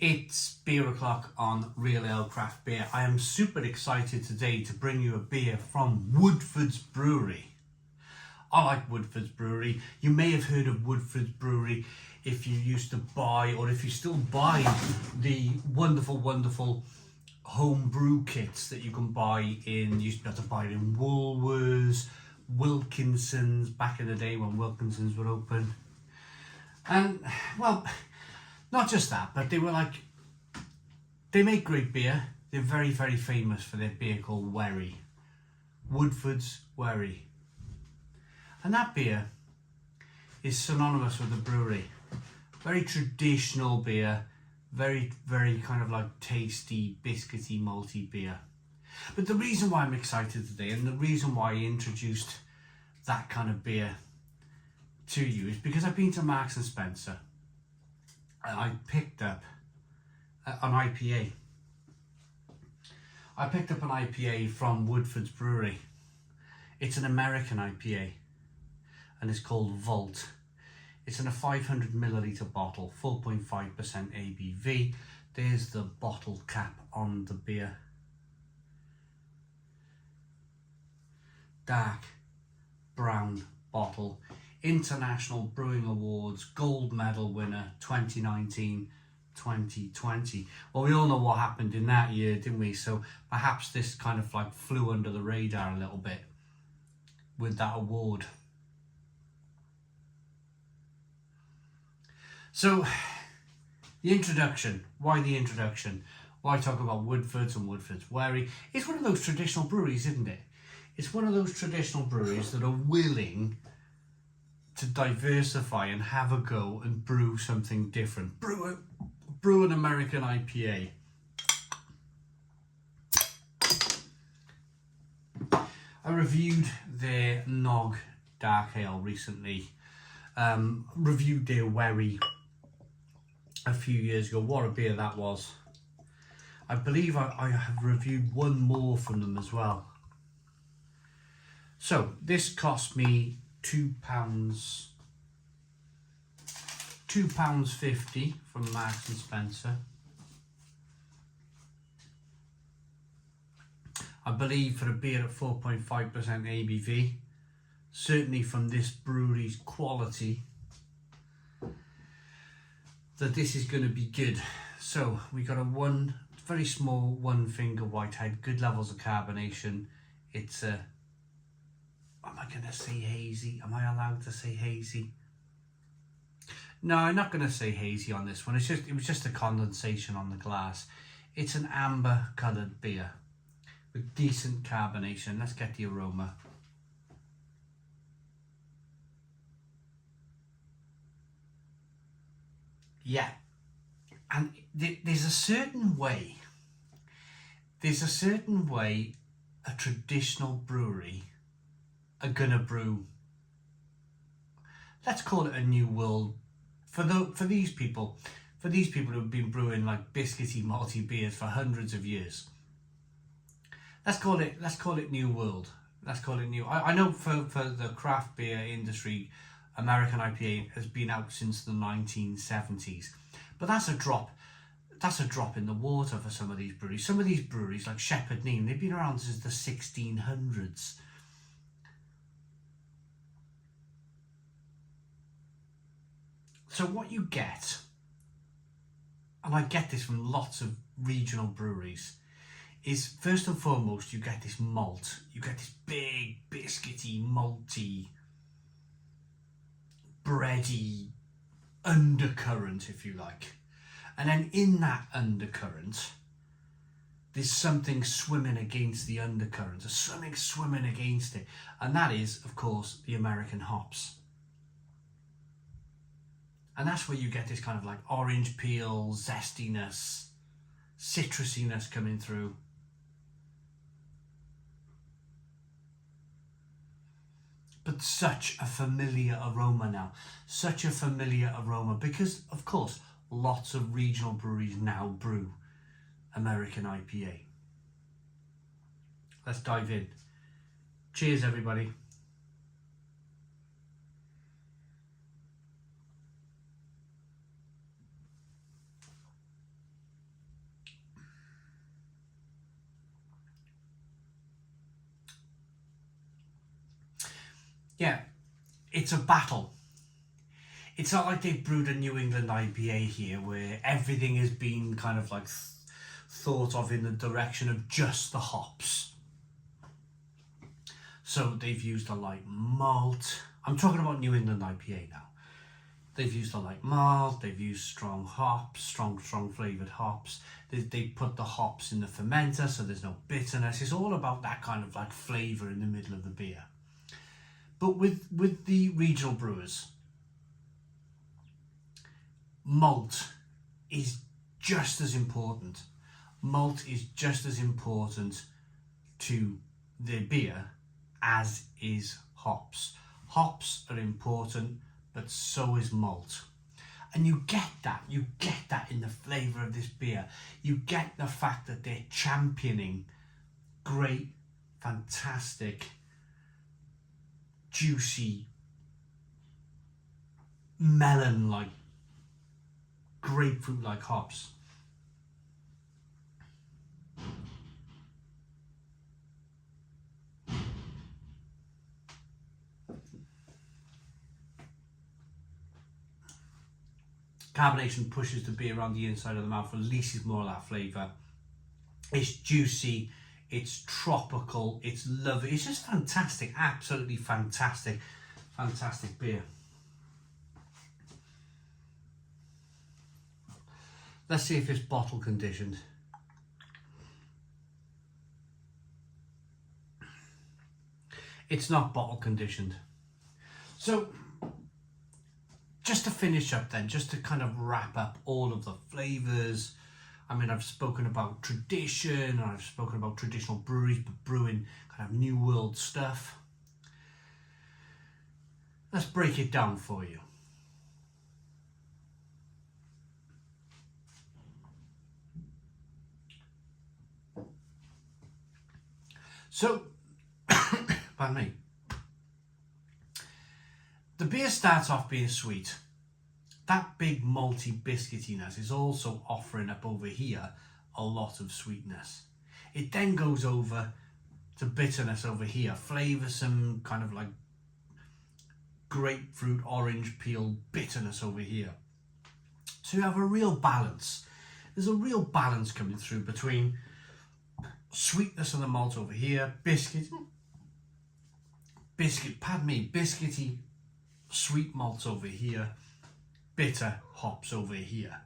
It's beer o'clock on Real Ale Craft Beer. I am super excited today to bring you a beer from Woodforde's Brewery. I like Woodforde's Brewery. You may have heard of Woodforde's Brewery if you used to buy, or if you still buy, the wonderful home brew kits that you can buy in, you used to be able to buy it in Woolworths, Wilkinson's, back in the day when Wilkinson's were open. And, well, not just that, but they make great beer. They're very, very famous for their beer called Brewery. Woodforde's Brewery. And that beer is synonymous with the brewery. Very traditional beer, very, very kind of like tasty, biscuity, malty beer. But the reason why I'm excited today, and the reason why I introduced that kind of beer to you, is because I've been to Marks and Spencer and I picked up an IPA. I picked up an IPA from Woodforde's Brewery. It's an American IPA and it's called Vault. It's in a 500 milliliter bottle, 4.5% ABV. There's the bottle cap on the beer. Dark brown bottle. International Brewing Awards gold medal winner 2019-2020. Well, we all know what happened in that year, didn't we? So perhaps this kind of like flew under the radar a little bit with that award. So the introduction. Why the introduction? Why talk about Woodforde's and Woodforde's Brewery? It's one of those traditional breweries, isn't it? It's one of those traditional breweries that are willing to diversify and have a go and brew something different. Brew an American IPA. I reviewed their Nog Dark Ale recently. Reviewed their Brewery a few years ago. What a beer that was. I believe I have reviewed one more from them as well. So this cost me £2.50 from Marks and Spencer. I believe for a beer at 4.5% ABV, certainly from this brewery's quality, that this is going to be good. So we got a very small one finger whitehead, good levels of carbonation. It's a, am I going to say hazy? Am I allowed to say hazy? No, I'm not going to say hazy on this one. It was just a condensation on the glass. It's an amber coloured beer with decent carbonation. Let's get the aroma. Yeah, and there's a certain way a traditional brewery are gonna brew. Let's call it a new world for these people who have been brewing like biscuity, malty beers for hundreds of years. Let's call it new world. Let's call it new. I know for the craft beer industry, American IPA has been out since the 1970s, but that's a drop in the water for some of these breweries. Some of these breweries, like Shepherd Neame, they've been around since the 1600s. So what you get, and I get this from lots of regional breweries, is first and foremost you get this malt. You get this big, biscuity, malty, bready undercurrent, if you like. And then in that undercurrent, there's something swimming against the undercurrent. There's something swimming against it. And that is, of course, the American hops. And that's where you get this kind of like orange peel, zestiness, citrusiness coming through. But such a familiar aroma now. Such a familiar aroma because, of course, lots of regional breweries now brew American IPA. Let's dive in. Cheers, everybody. yeah, it's a battle. It's not like they've brewed a New England IPA here where everything is being kind of like thought of in the direction of just the hops. So they've used a light malt. I'm talking about New England IPA now. They've used a light malt, they've used strong hops, strong flavoured hops. They put the hops in the fermenter so there's no bitterness. It's all about that kind of like flavour in the middle of the beer. But with the regional brewers, malt is just as important. Malt is just as important to their beer as is hops. Hops are important, but so is malt. And you get that in the flavour of this beer. You get the fact that they're championing great, fantastic, juicy, melon-like, grapefruit-like hops. Carbonation pushes the beer around the inside of the mouth, releases more of that flavour. It's juicy, it's tropical, it's lovely. It's just fantastic, absolutely fantastic beer. Let's see if it's bottle conditioned. It's not bottle conditioned. So, just to finish up then, just to kind of wrap up all of the flavours. I mean, I've spoken about tradition, and I've spoken about traditional breweries, but brewing kind of new world stuff. Let's break it down for you. So, pardon me. The beer starts off being sweet. That big malty biscuitiness is also offering up over here a lot of sweetness. It then goes over to bitterness over here, flavoursome kind of like grapefruit, orange peel bitterness over here. So you have a real balance. There's a real balance coming through between sweetness of the malt over here, biscuity, sweet malts over here, bitter hops over here.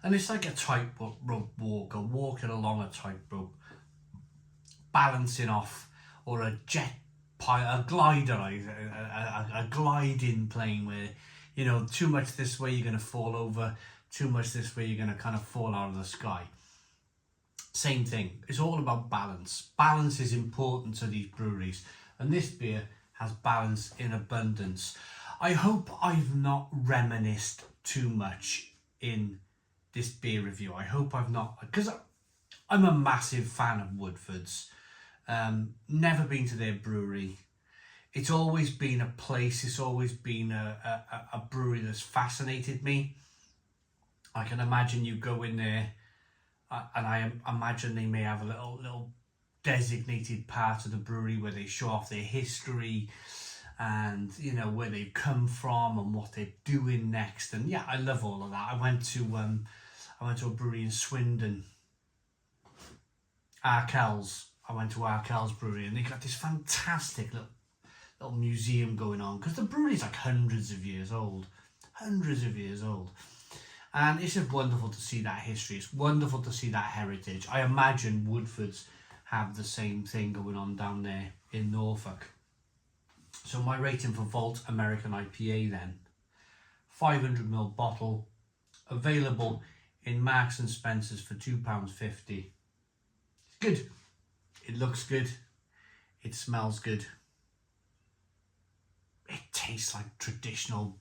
And it's like a tightrope walker, walking along a tightrope, balancing off, or a glider, a gliding plane where, you know, too much this way you're going to fall over, too much this way you're going to kind of fall out of the sky. Same thing. It's all about balance. Balance is important to these breweries, and this beer has balance in abundance. I hope I've not reminisced too much in this beer review. I hope I've not, because I'm a massive fan of Woodforde's. Never been to their brewery. It's always been a place, it's always been a brewery that's fascinated me. I can imagine you go in there, and I imagine they may have a little designated part of the brewery where they show off their history and, you know, where they've come from and what they're doing next. And yeah, I love all of that. I went to a brewery in Swindon, Arkell's. I went to Arkell's brewery, and they got this fantastic little museum going on, because the brewery's like hundreds of years old. And it's just wonderful to see that history. It's wonderful to see that heritage. I imagine Woodforde's have the same thing going on down there in Norfolk. So my rating for Vault American IPA then, 500ml bottle, available in Marks and Spencer's for £2.50. It's good. It looks good. It smells good. It tastes like traditional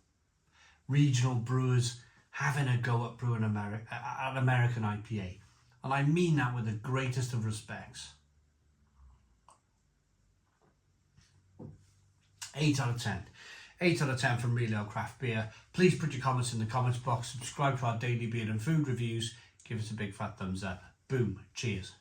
regional brewers having a go at brewing an American IPA. And I mean that with the greatest of respects. 8 out of 10. 8 out of 10 from Real Ale Craft Beer. Please put your comments in the comments box. Subscribe to our daily beer and food reviews. Give us a big fat thumbs up. Boom. Cheers.